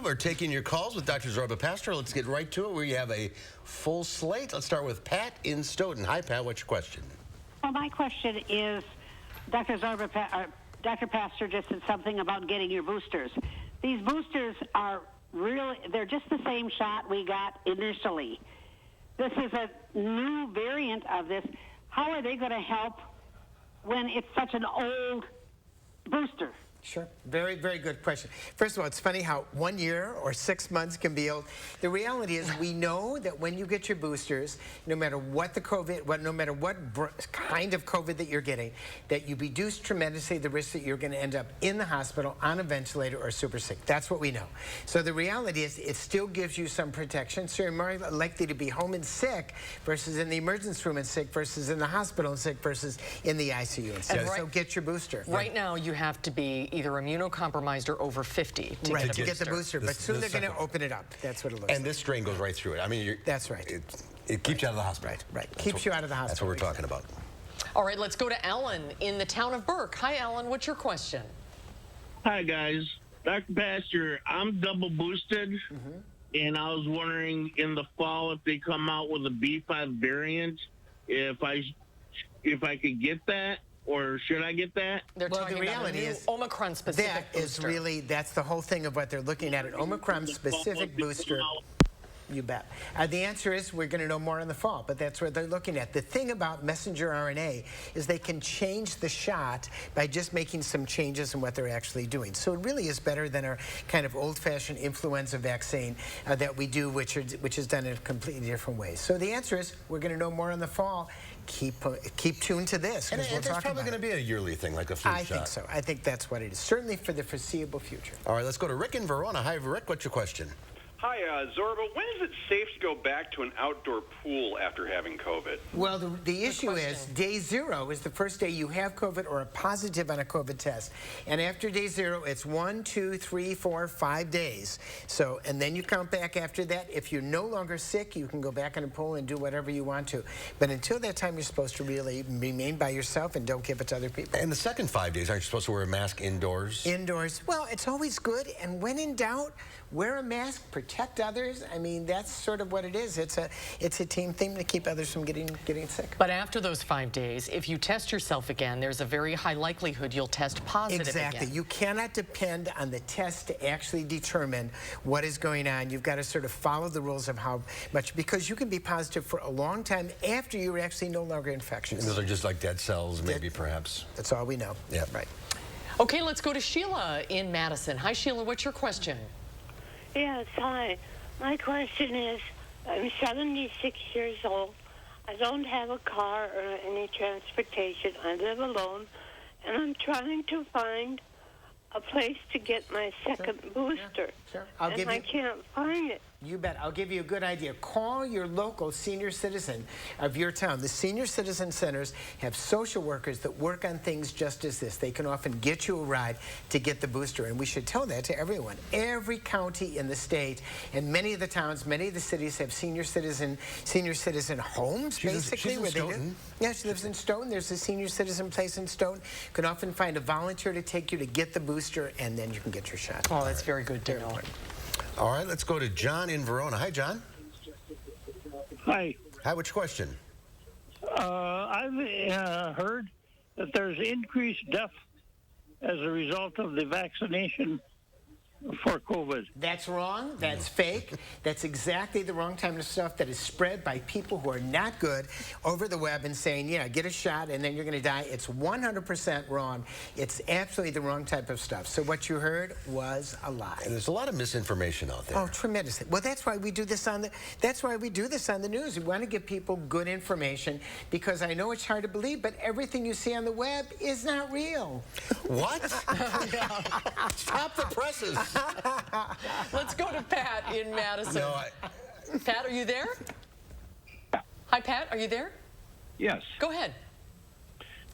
We're taking your calls with Dr. Zorba Paster. Let's get right to it. We have a full slate. Let's start with Pat in Stoughton. Hi, Pat. What's your question? Well, my question is, Dr. Paster just said something about getting your boosters. These boosters are they're just the same shot we got initially. This is a new variant of this. How are they going to help when it's such an old booster? Sure. Very, very good question. First of all, it's funny how 1 year or 6 months can be old. The reality is we know that when you get your boosters, no matter what no matter what kind of COVID that you're getting, that you reduce tremendously the risk that you're going to end up in the hospital on a ventilator or super sick. That's what we know. So the reality is it still gives you some protection. So you're more likely to be home and sick versus in the emergency room and sick versus in the hospital and sick versus in the ICU and sick. So get your booster. Right now, you have to be either immunocompromised or over 50 to get the booster. But soon they're going to open it up. That's what it looks like. And this strain goes right through it. I mean, that's right. It keeps you out of the hospital. Right. Keeps you out of the hospital. That's what we're talking about. All right, let's go to Ellen in the town of Burke. Hi, Ellen. What's your question? Hi, guys. Dr. Paster, I'm double boosted, and I was wondering in the fall if they come out with a B5 variant, if I could get that. Or should I get that? They're talking the reality about a new is Omicron-specific booster. That's the whole thing of what they're looking at, an Omicron-specific booster. You bet. The answer is we're going to know more in the fall, but that's what they're looking at. The thing about messenger RNA is they can change the shot by just making some changes in what they're actually doing. So it really is better than our kind of old-fashioned influenza vaccine that we do, which is done in a completely different way. So the answer is we're going to know more in the fall. Keep tuned to this. And it's probably going to be a yearly thing, like a flu shot. I think so. I think that's what it is, certainly for the foreseeable future. All right, let's go to Rick in Verona. Hi, Rick. What's your question? Hi, Zorba. When is it safe to go back to an outdoor pool after having COVID? Well, the issue is day 0 is the first day you have COVID or are positive on a COVID test. And after day 0, it's 1, 2, 3, 4, 5 days. So, and then you count back after that. If you're no longer sick, you can go back in a pool and do whatever you want to. But until that time, you're supposed to really remain by yourself and don't give it to other people. And the second 5 days, aren't you supposed to wear a mask indoors? Indoors. Well, it's always good. And when in doubt, wear a mask, protect others. I mean, that's sort of what it is. It's a team thing to keep others from getting sick. But after those 5 days, if you test yourself again, there's a very high likelihood you'll test positive Exactly. again. You cannot depend on the test to actually determine what is going on. You've got to sort of follow the rules of how much, because you can be positive for a long time after you're actually no longer infectious. And those are just like dead cells, maybe, perhaps. That's all we know. Yeah. Right. Okay, let's go to Sheila in Madison. Hi, Sheila. What's your question? Yes, hi. My question is, I'm 76 years old. I don't have a car or any transportation. I live alone, and I'm trying to find a place to get my second booster. Sure. I can't find it. You bet. I'll give you a good idea. Call your local senior citizen of your town. The senior citizen centers have social workers that work on things just as this. They can often get you a ride to get the booster, and we should tell that to everyone. Every county in the state and many of the towns, many of the cities have senior citizen homes, basically. She's in Stoughton. Yeah, she lives in Stoughton. There's a senior citizen place in Stoughton. You can often find a volunteer to take you to get the booster, and then you can get your shot. Oh, that's very good to know. All right, let's go to John in Verona. Hi, John. Hi. Hi, what's your question? I've heard that there's increased death as a result of the vaccination for COVID. That's wrong. That's fake. That's exactly the wrong kind of stuff that is spread by people who are not good over the web and saying, yeah, get a shot and then you're going to die. It's 100% wrong. It's absolutely the wrong type of stuff. So what you heard was a lie. And there's a lot of misinformation out there. Oh, tremendously. Well, that's why we do this on the news. We want to give people good information because I know it's hard to believe, but everything you see on the web is not real. What? Stop the presses. Let's go to Pat in Madison. No, Pat, are you there? Hi, Pat, are you there? Yes. Go ahead.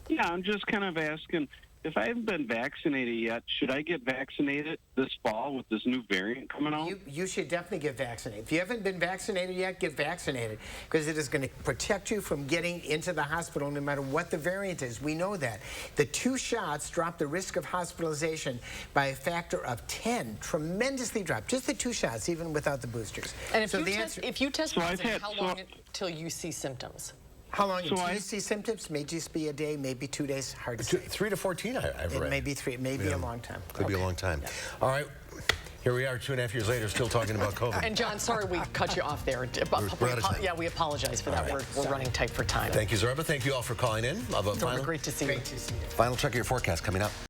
Yeah, I'm just kind of asking, if I haven't been vaccinated yet, should I get vaccinated this fall with this new variant coming out? You should definitely get vaccinated. If you haven't been vaccinated yet, get vaccinated, because it is going to protect you from getting into the hospital no matter what the variant is. We know that. The 2 shots drop the risk of hospitalization by a factor of 10, tremendously dropped. Just the 2 shots, even without the boosters. And if So you the test, answer- if you test So positive, I've had- how long until you see symptoms? How long So until I- you see symptoms? May just be a day, maybe 2 days. Hard to say. 3 to 14, I've It read. may be 3, maybe a long time. Could be a long time. All right. Here we are 2.5 years later, still talking about COVID. And John, sorry we cut you off there. We're out of time. Yeah, we apologize for that. All right. We're running tight for time. Thank you, Zorba. Thank you all for calling in. Zorba, great to see you. Great to see you. Final check of your forecast coming up.